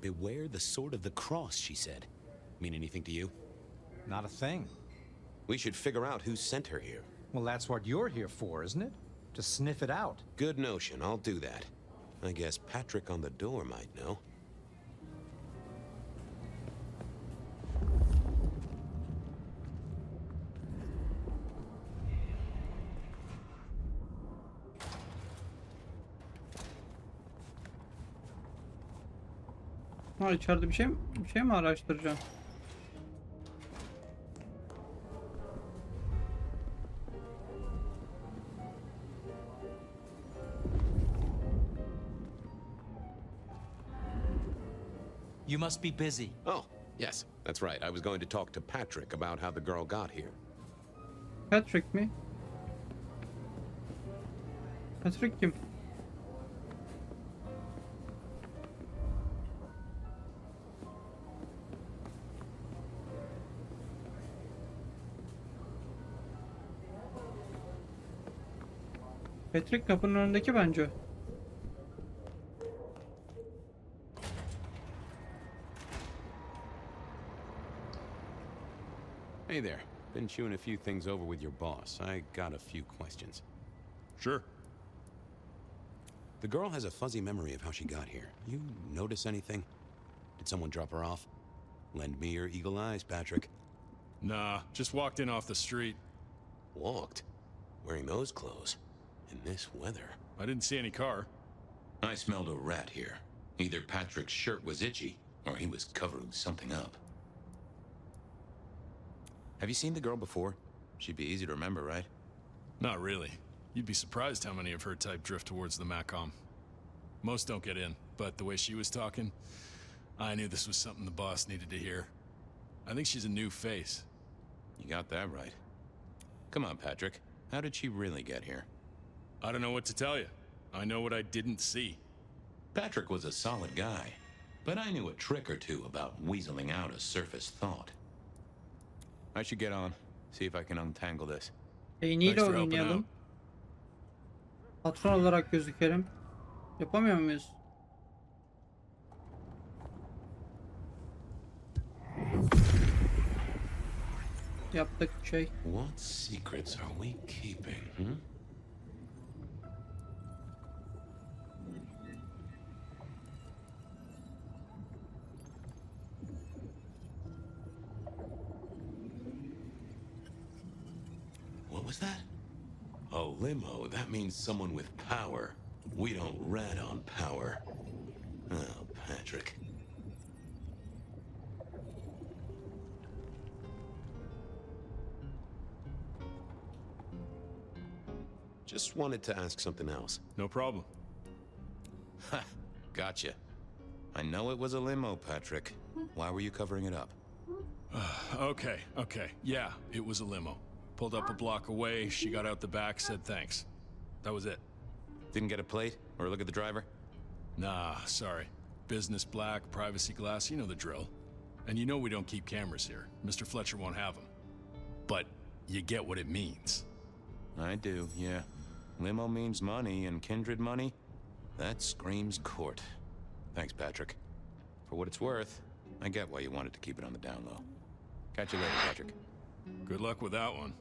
Beware the sword of the cross, she said. Mean anything to you? Not a thing. We should figure out who sent her here. Well, that's what you're here for, isn't it? To sniff it out. Good notion, I'll do that. I guess Patrick on the door might know. Ha, içeride bir şey mi araştıracağım? You must be busy. Oh, yes, that's right. I was going to talk to Patrick about how the girl got here. Patrick mi? Patrick kim? Patrick kapının önündeki bence. Hey there. Been chewing a few things over with your boss. I got a few questions. Sure. The girl has a fuzzy memory of how she got here. You notice anything? Did someone drop her off? Lend me your eagle eyes, Patrick. Nah, just walked in off the street. Walked? Wearing those clothes? In this weather? I didn't see any car. I smelled a rat here. Either Patrick's shirt was itchy, or he was covering something up. Have you seen the girl before? She'd be easy to remember, right? Not really. You'd be surprised how many of her type drift towards the Macom. Most don't get in, but the way she was talking, I knew this was something the boss needed to hear. I think she's a new face. You got that right. Come on, Patrick. How did she really get here? I don't know what to tell you. I know what I didn't see. Patrick was a solid guy, but I knew a trick or two about weaseling out a surface thought. I should get on. See if I can untangle this. Beyniyle oynayalım. Patron olarak gözükelim. Yapamıyor muyuz? Yaptık şey. What secrets are we keeping, hmm? What was that? A limo. That means someone with power. We don't rat on power. Oh, Patrick. Just wanted to ask something else. No problem. Ha! Gotcha. I know it was a limo, Patrick. Why were you covering it up? Okay. Yeah, it was a limo. Pulled up a block away, she got out the back, said thanks. That was it. Didn't get a plate or look at the driver? Nah, sorry. Business black, privacy glass, you know the drill. And you know we don't keep cameras here. Mr. Fletcher won't have them. But you get what it means. I do, yeah. Limo means money, and kindred money? That screams court. Thanks, Patrick. For what it's worth, I get why you wanted to keep it on the down low. Catch you later, Patrick. Good luck with that one.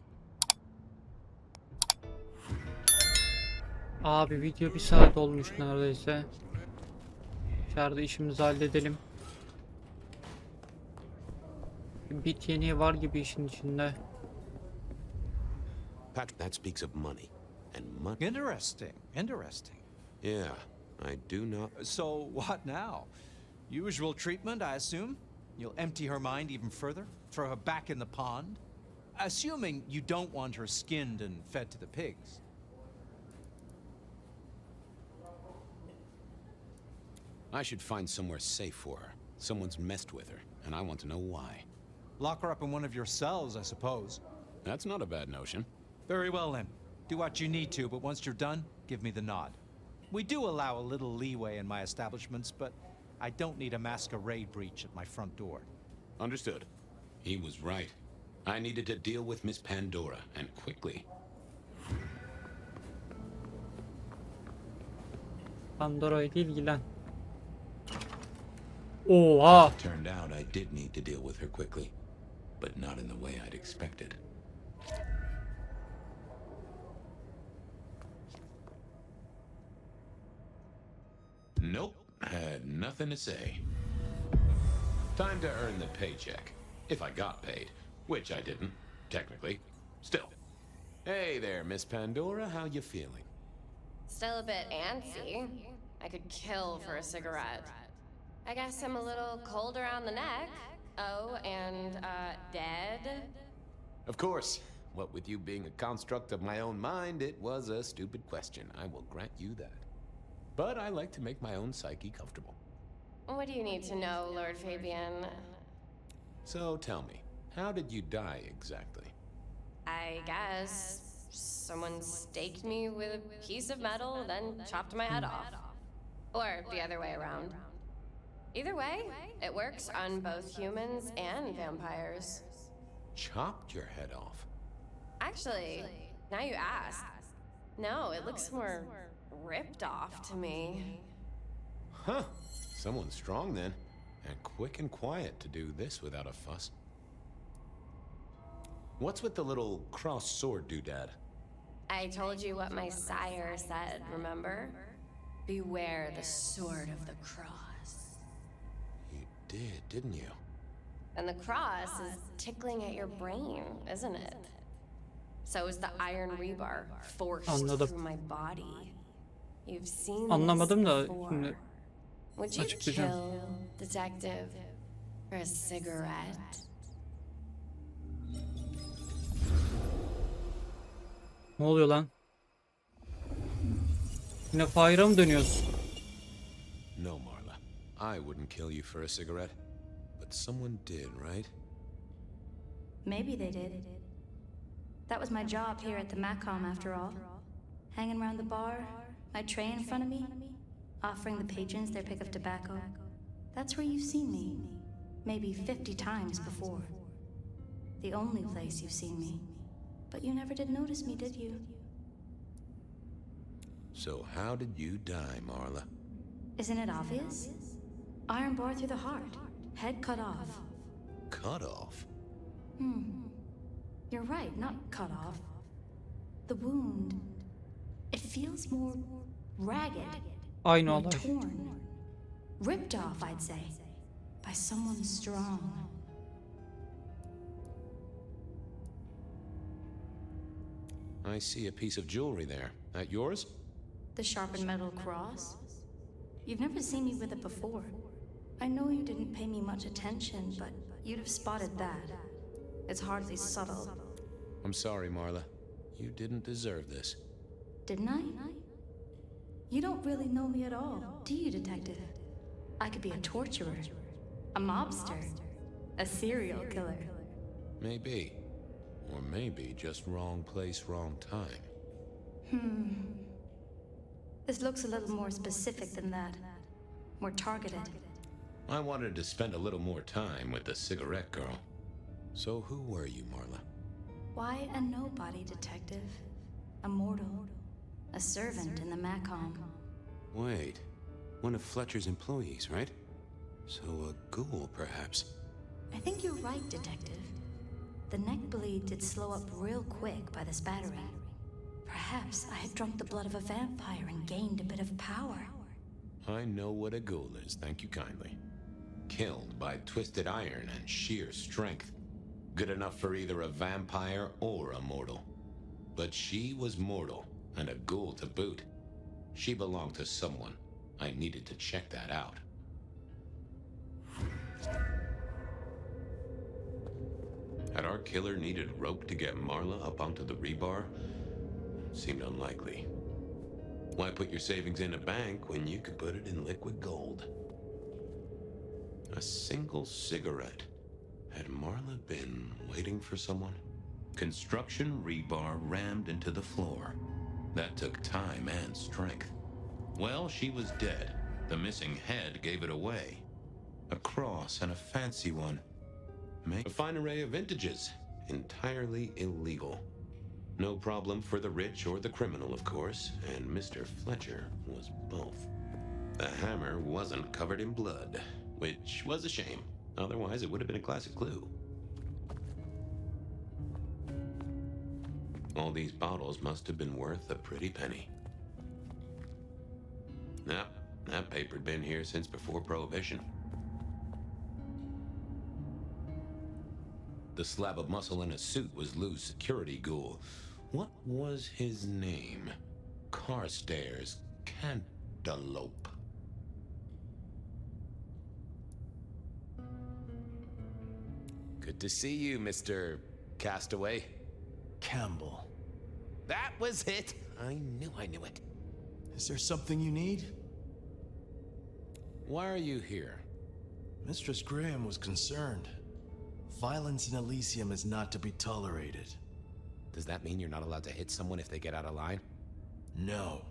Abi video 1 saat olmuş neredeyse. İçeride işimizi halledelim. Bit yeniği var gibi işin içinde. Patrick, that speaks of money. And money. Interesting. Yeah, I do not. So, what now? Usual treatment, I assume? You'll empty her mind even further? Throw her back in the pond? Assuming you don't want her skinned and fed to the pigs. I should find somewhere safe for her. Someone's messed with her, and I want to know why. Lock her up in one of your cells, I suppose. That's not a bad notion. Very well, then. Do what you need to, but once you're done, give me the nod. We do allow a little leeway in my establishments, but I don't need a masquerade breach at my front door. Understood. He was right. I needed to deal with Miss Pandora, and quickly. Pandora ile ilgilen. Oha! Turned out I did need to deal with her quickly, but not in the way I'd expected. Nope, had nothing to say. Time to earn the paycheck. If I got paid, which I didn't, technically. Still. Hey there, Miss Pandora, how you feeling? Still a bit antsy. I could kill for a cigarette. I guess I'm a little cold around the neck. Oh, and, dead? Of course. What with you being a construct of my own mind, it was a stupid question. I will grant you that. But I like to make my own psyche comfortable. What do you need to know, Lord Fabian? So tell me, how did you die exactly? I guess someone staked me with a piece of metal, then chopped my head off. Or the other way around. Either way, it works on both humans and vampires. Chopped your head off? Actually, now you ask, No, it looks more ripped off to me. Huh. Someone strong then. And quick and quiet to do this without a fuss. What's with the little cross sword doodad? I told you what my sire said, remember? Beware the sword of the cross. You did, didn't you? And the cross is tickling at your brain, isn't it? So is the iron rebar forced Anladım. through my body. You've seen Anlamadım this da before. şimdi Would you açıklayacağım. kill, detective, for a cigarette? Ne oluyor lan? Yine Fire'a mı dönüyoruz? No, Marla. I wouldn't kill you for a cigarette. But someone did, right? Maybe they did. That was my job here at the Macom, after all. Hanging around the bar, my tray in front of me, offering the patrons their pick of tobacco. That's where you've seen me. Maybe 50 times before. The only place you've seen me. But you never did notice me, did you? So how did you die, Marla? Isn't it obvious? Iron bar through the heart. Head cut off. Cut off? You're right, not cut off. The wound, it feels more ragged. Aynı more olay. torn. Ripped off, I'd say. By someone strong. I see a piece of jewelry there. That yours? The sharpened metal cross? You've never seen me with it before. I know you didn't pay me much attention, but you'd have spotted that. It's hardly subtle. I'm sorry, Marla. You didn't deserve this. Didn't I? You don't really know me at all, do you, detective? I could be a torturer, a mobster, a serial killer. Maybe. Or maybe just wrong place, wrong time. This looks a little more specific than that. More targeted. I wanted to spend a little more time with the cigarette girl. So who were you, Marla? Why a nobody, detective? A mortal. A servant in the Macom. Wait. One of Fletcher's employees, right? So a ghoul, perhaps. I think you're right, detective. The neck bleed did slow up real quick by the spattering. Perhaps I had drunk the blood of a vampire and gained a bit of power. I know what a ghoul is, thank you kindly. Killed by twisted iron and sheer strength. Good enough for either a vampire or a mortal. But she was mortal, and a ghoul to boot. She belonged to someone. I needed to check that out. Had our killer needed rope to get Marla up onto the rebar? Seemed unlikely. Why put your savings in a bank when you could put it in liquid gold? A single cigarette. Had Marla been waiting for someone? Construction rebar rammed into the floor. That took time and strength. Well, she was dead. The missing head gave it away. A cross and a fancy one. A fine array of vintages. Entirely illegal. No problem for the rich or the criminal, of course, and Mr. Fletcher was both. The hammer wasn't covered in blood, which was a shame. Otherwise, it would have been a classic clue. All these bottles must have been worth a pretty penny. Now, that paper'd been here since before Prohibition. The slab of muscle in a suit was Lou's security ghoul. What was his name? Carstairs Cantaloupe. Good to see you, Mr. Castaway. Campbell. That was it. I knew it. Is there something you need? Why are you here? Mistress Graham was concerned. Violence in Elysium is not to be tolerated. Does that mean you're not allowed to hit someone if they get out of line? No.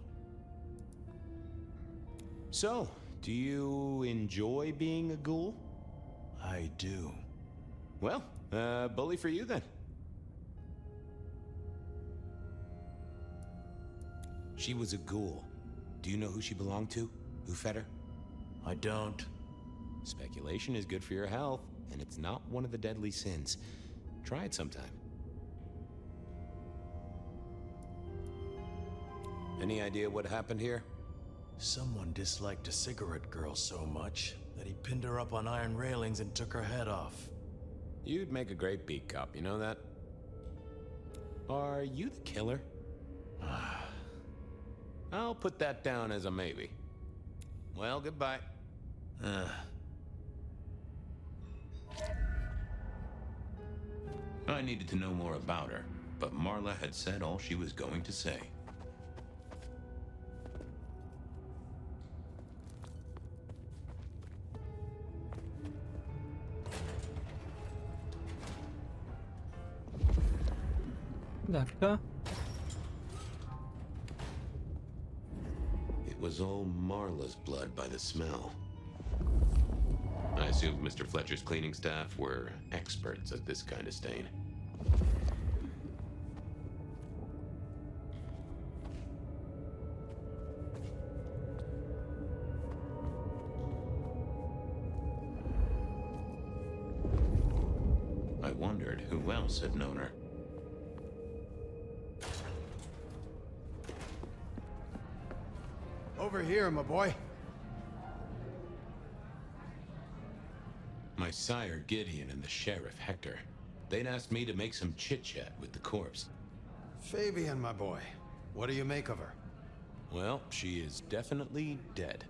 So, do you enjoy being a ghoul? I do. Well, bully for you then. She was a ghoul. Do you know who she belonged to? Who fed her? I don't. Speculation is good for your health, and it's not one of the deadly sins. Try it sometime. Any idea what happened here? Someone disliked a cigarette girl so much that he pinned her up on iron railings and took her head off. You'd make a great beat cop, you know that? Are you the killer? I'll put that down as a maybe. Well, goodbye. I needed to know more about her, but Marla had said all she was going to say. Bir dakika. It was all Marla's blood by the smell. I assumed Mr. Fletcher's cleaning staff were experts at this kind of stain. I wondered who else had known her. Over here, my boy. My sire Gideon and the sheriff Hector. They'd asked me to make some chit-chat with the corpse. Fabian, my boy. What do you make of her? Well, she is definitely dead.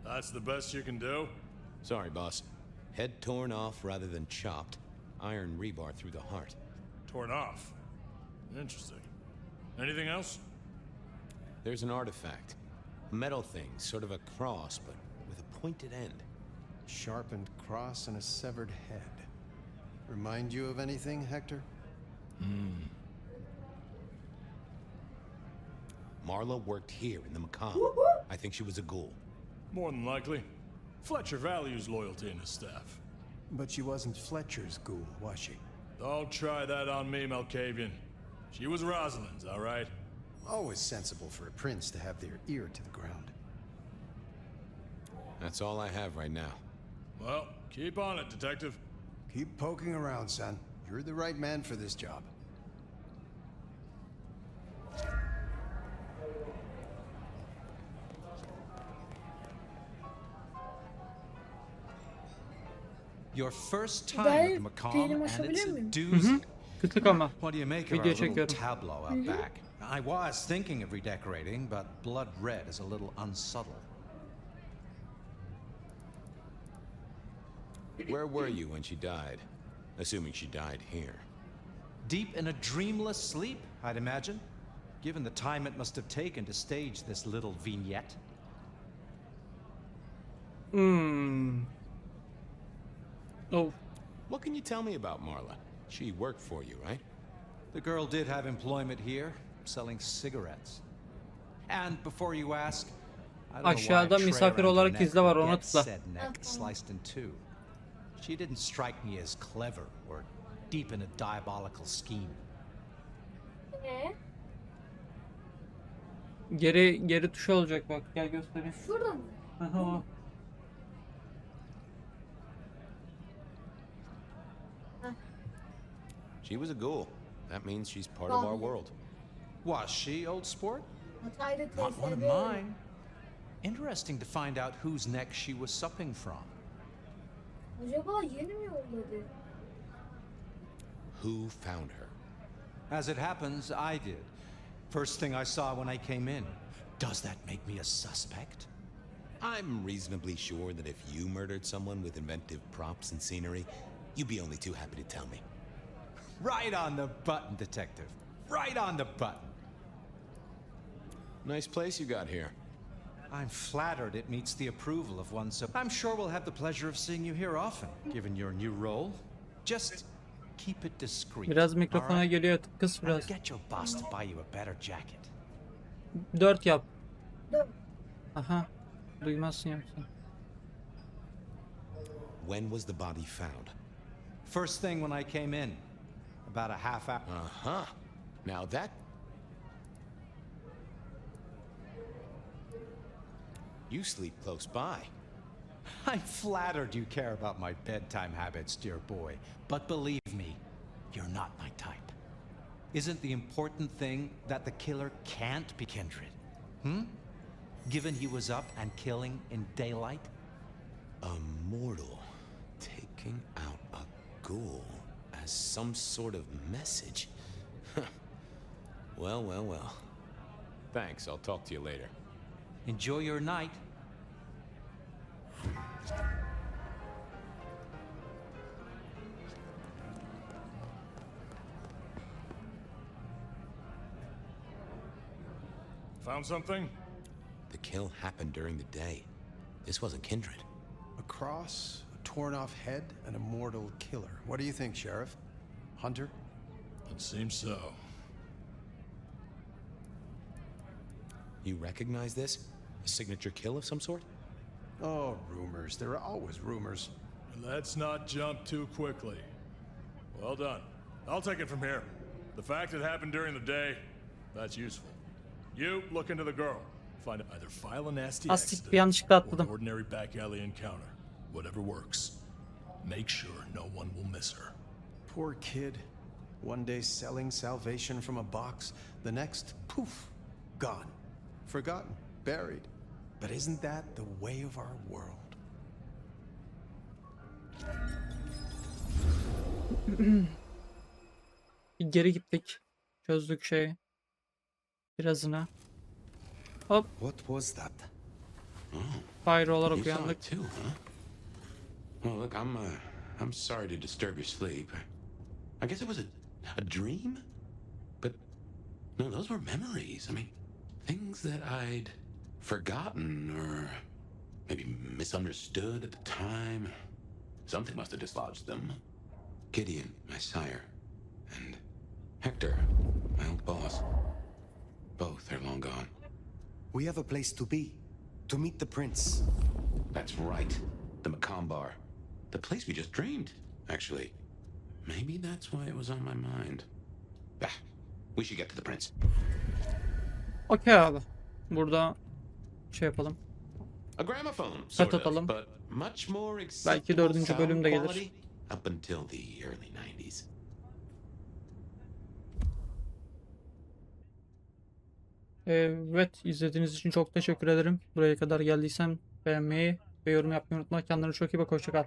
That's the best you can do? Sorry, boss. Head torn off rather than chopped. Iron rebar through the heart. Torn off. Interesting. Anything else? There's an artifact. A metal thing, sort of a cross, but with a pointed end. Sharpened cross and a severed head. Remind you of anything, Hector? Marla worked here in the macabre. I think she was a ghoul. More than likely. Fletcher values loyalty in his staff. But she wasn't Fletcher's ghoul, was she? Don't try that on me, Malkavian. She was Rosalind's, all right? Always sensible for a prince to have their ear to the ground. That's all I have right now. Well, keep on it, Detective. Keep poking around, son. You're the right man for this job. Your first time at the Macomb, and it's a doozy. Kıtlık ama. What do you make of our Video little çekiyorum. tableau out back? I was thinking of redecorating, but blood red is a little unsubtle. Where were you when she died? Assuming she died here. Deep in a dreamless sleep, I'd imagine, given the time it must have taken to stage this little vignette. Oh. What can you tell me about Marla? She worked for you, right? The girl did have employment here, selling cigarettes. And before you ask, I don't know Aşağıda why a misafir tray around olarak her neck izle var, would ona get tıkla. said neck sliced in two. She didn't strike me as clever or deep in a diabolical scheme. Geri tuşu olacak bak. Gel göstereyim. Şurada mı? Aha, o. She was a ghoul. That means she's part of our world. Was she, old sport? Hatay'da Not one of TSD. mine. Interesting to find out whose neck she was supping from. Acaba yeni mi yolladı? Who found her? As it happens, I did. First thing I saw when I came in. Does that make me a suspect? I'm reasonably sure that if you murdered someone with inventive props and scenery, you'd be only too happy to tell me. Right on the button, Detective. Right on the button. Nice place you got here. I'm flattered it meets the approval of one so... I'm sure we'll have the pleasure of seeing you here often, given your new role. Just keep it discreet. Biraz mikrofona all right? geliyor. Kıs I'll biraz. get your boss to buy you a better jacket. 4 yap. Aha. Duymazsın yoksa. When was the body found? First thing when I came in. About a half hour. Uh-huh. Now that... You sleep close by. I'm flattered you care about my bedtime habits, dear boy. But believe me, you're not my type. Isn't the important thing that the killer can't be kindred? Given he was up and killing in daylight? A mortal taking out a ghoul as some sort of message. Well, well, well. Thanks, I'll talk to you later. Enjoy your night. Found something? The kill happened during the day. This wasn't kindred. A cross, a torn-off head, and a mortal killer. What do you think, Sheriff? Hunter? It seems so. You recognize this? A signature kill of some sort? Oh, rumors. There are always rumors. Let's not jump too quickly. Well done. I'll take it from here. The fact it happened during the day, that's useful. You look into the girl. Find either file a nasty Astik bir yanlışlıkla or an atladım. ordinary back alley encounter. Whatever works. Make sure no one will miss her. Poor kid. One day selling salvation from a box, the next, poof, gone. Forgotten, buried. But isn't that the way of our world? Bir geri gittik. Çözdük şeyi. Birazına. Hop. What was that? Fire olarak You saw uyandık. it too, huh? Well, look, I'm sorry to disturb your sleep. I guess it was a dream? But, no, those were memories. I mean, things that I'd forgotten or maybe misunderstood at the time. Something must have dislodged them. Gideon, my sire, and Hector, my old boss. Both are long gone. We have a place to be. To meet the prince. That's right. The Macombar. The place we just dreamed, actually. Maybe that's why it was on my mind. Ah, we should get to the prince. Okey abi. Burada şey yapalım. A gramophone, sort of, atalım. but much more Belki acceptable 4. sound bölüm de gelir. quality up until the early 90s. Evet, izlediğiniz için çok teşekkür ederim. Buraya kadar geldiysen beğenmeyi ve yorum yapmayı unutma. Kendine çok iyi bak. Hoşça kal.